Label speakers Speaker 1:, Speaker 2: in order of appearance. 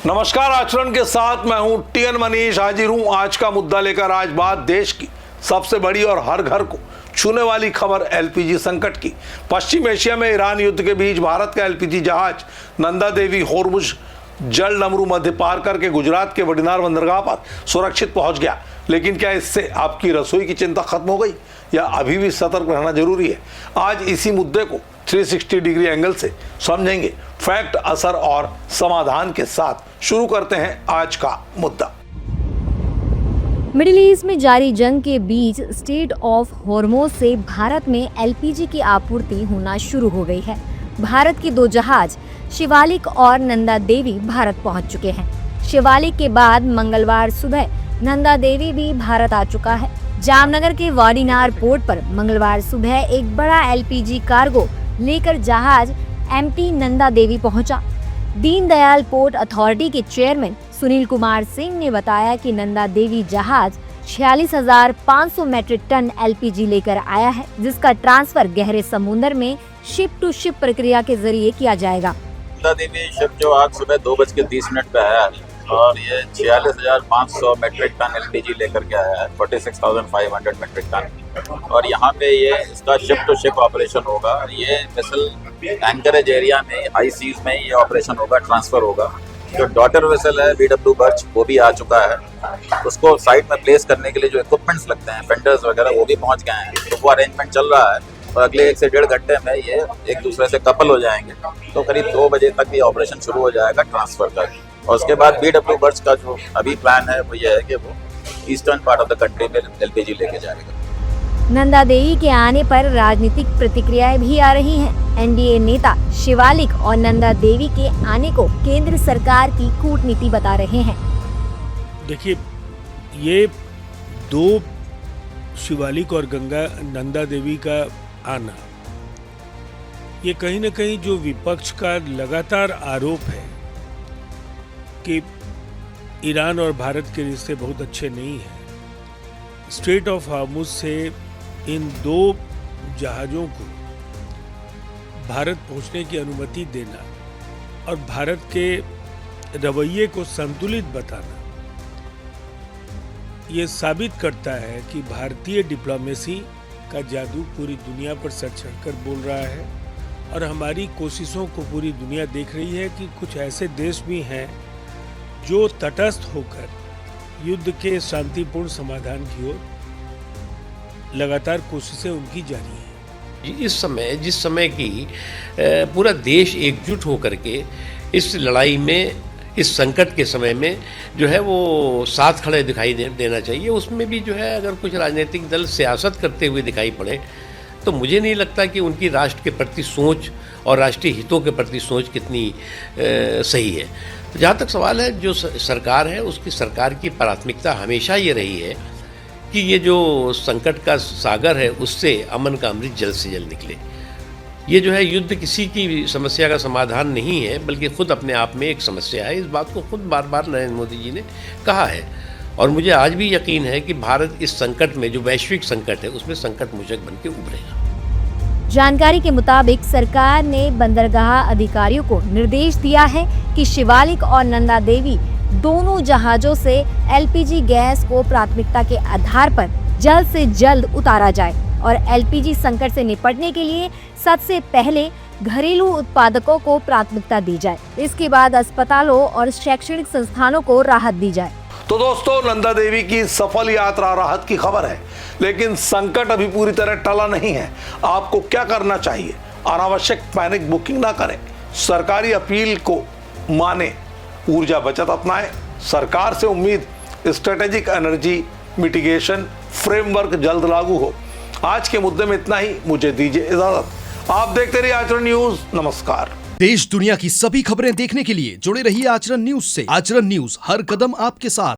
Speaker 1: नमस्कार, आचरण के साथ मैं हूं टीएन मनीष। हाजिर हूं आज का मुद्दा लेकर। आज बात देश की सबसे बड़ी और हर घर को छूने वाली खबर एलपीजी संकट की। पश्चिम एशिया में ईरान युद्ध के बीच भारत का एलपीजी जहाज नंदा देवी होर्मुज जल डमरू मध्य पार करके गुजरात के वडिनार बंदरगाह पर सुरक्षित पहुंच गया। लेकिन क्या इससे आपकी रसोई की चिंता खत्म हो गई या अभी भी सतर्क रहना जरूरी है? आज इसी मुद्दे को 360 डिग्री एंगल से समझेंगे। फैक्ट, असर और समाधान के साथ शुरू करते हैं आज का मुद्दा।
Speaker 2: मिडिल ईस्ट में जारी जंग के बीच स्टेट ऑफ हॉर्मोज से भारत में एलपीजी की आपूर्ति होना शुरू हो गई है। भारत के दो जहाज शिवालिक और नंदा देवी भारत पहुंच चुके हैं। शिवालिक के बाद मंगलवार सुबह नंदा देवी भी भारत आ चुका है। जामनगर के वाडीनार पोर्ट पर मंगलवार सुबह एक बड़ा एलपीजी कार्गो लेकर जहाज एमटी नंदा देवी पहुंचा। दीनदयाल पोर्ट अथॉरिटी के चेयरमैन सुनील कुमार सिंह ने बताया कि नंदा देवी जहाज 46,500 मैट्रिक टन एलपीजी लेकर आया है, जिसका ट्रांसफर गहरे समुद्र में शिप टू शिप प्रक्रिया के जरिए किया जाएगा।
Speaker 3: नंदा देवी शिप जो आज सुबह 2:30 पे आया है और ये 46,500 मैट्रिक टन एलपीजी लेकर के आया है, 46,500 मैट्रिक टन। और यहाँ पे ये इसका शिप टू शिप ऑपरेशन होगा। ये वेसल एंकरेज एरिया में हाई सीज में ये ऑपरेशन होगा, ट्रांसफर होगा। जो डॉटर वेसल है बीडब्ल्यू बर्च वो भी आ चुका है। उसको साइड में प्लेस करने के लिए जो इक्विपमेंट्स लगते हैं, फेंडर्स वगैरह, वो भी पहुँच गए हैं। तो वो अरेंजमेंट चल रहा है और अगले 1 से 1.5 घंटे में ये एक दूसरे से कपल हो जाएंगे। तो करीब 2 बजे तक ये ऑपरेशन शुरू हो जाएगा ट्रांसफर का। और उसके बाद बीडब्ल्यू बर्च का जो अभी प्लान है वो ये है कि वो eastern part of the country में एलपीजी लेके जाएगा।
Speaker 2: नंदा देवी के आने पर राजनीतिक प्रतिक्रियाएं भी आ रही हैं। एनडीए नेता शिवालिक और नंदा देवी के आने को केंद्र सरकार की कूटनीति बता रहे हैं।
Speaker 4: देखिए, ये दो शिवालिक और नंदा देवी का आना, ये कहीं न कहीं जो विपक्ष का लगातार आरोप है कि ईरान और भारत के रिश्ते बहुत अच्छे नहीं हैं, स्ट्रेट ऑफ हॉर्मुज से इन दो जहाज़ों को भारत पहुंचने की अनुमति देना और भारत के रवैये को संतुलित बताना, ये साबित करता है कि भारतीय डिप्लोमेसी का जादू पूरी दुनिया पर सर चढ़कर बोल रहा है। और हमारी कोशिशों को पूरी दुनिया देख रही है कि कुछ ऐसे देश भी हैं जो तटस्थ होकर युद्ध के शांतिपूर्ण समाधान की ओर लगातार कोशिशें उनकी जारी हैं।
Speaker 5: इस समय जिस समय की पूरा देश एकजुट होकर के इस लड़ाई में, इस संकट के समय में जो है वो साथ खड़े दिखाई देना चाहिए। उसमें भी जो है अगर कुछ राजनीतिक दल सियासत करते हुए दिखाई पड़े तो मुझे नहीं लगता कि उनकी राष्ट्र के प्रति सोच और राष्ट्रीय हितों के प्रति सोच कितनी सही है। जहाँ तक सवाल है, जो सरकार है उसकी सरकार की प्राथमिकता हमेशा ये रही है कि ये जो संकट का सागर है उससे अमन का अमृत जल्द से जल्द निकले। ये जो है युद्ध किसी की समस्या का समाधान नहीं है, बल्कि खुद अपने आप में एक समस्या है। इस बात को खुद बार बार नरेंद्र मोदी जी ने कहा है और मुझे आज भी यकीन है कि भारत इस संकट में, जो वैश्विक संकट है, उसमें संकट मोचक बन के उभरेगा।
Speaker 2: जानकारी के मुताबिक सरकार ने बंदरगाह अधिकारियों को निर्देश दिया है कि शिवालिक और नंदा देवी दोनों जहाजों से एलपीजी गैस को प्राथमिकता के आधार पर जल्द से जल्द उतारा जाए और एलपीजी संकट से निपटने के लिए सबसे पहले घरेलू उत्पादकों को प्राथमिकता दी जाए। इसके बाद अस्पतालों और शैक्षणिक संस्थानों को राहत दी जाए।
Speaker 1: तो दोस्तों, नंदा देवी की सफल यात्रा राहत की खबर है, लेकिन संकट अभी पूरी तरह टला नहीं है। आपको क्या करना चाहिए? अनावश्यक पैनिक बुकिंग ना करें, सरकारी अपील को माने, ऊर्जा बचत अपनाएं। सरकार से उम्मीद स्ट्रेटेजिक एनर्जी मिटिगेशन फ्रेमवर्क जल्द लागू हो। आज के मुद्दे में इतना ही। मुझे दीजिए इजाजत। आप देखते रहिए आचरण न्यूज। नमस्कार।
Speaker 6: देश दुनिया की सभी खबरें देखने के लिए जुड़े रहिए आचरण न्यूज से। आचरण न्यूज, हर कदम आपके साथ।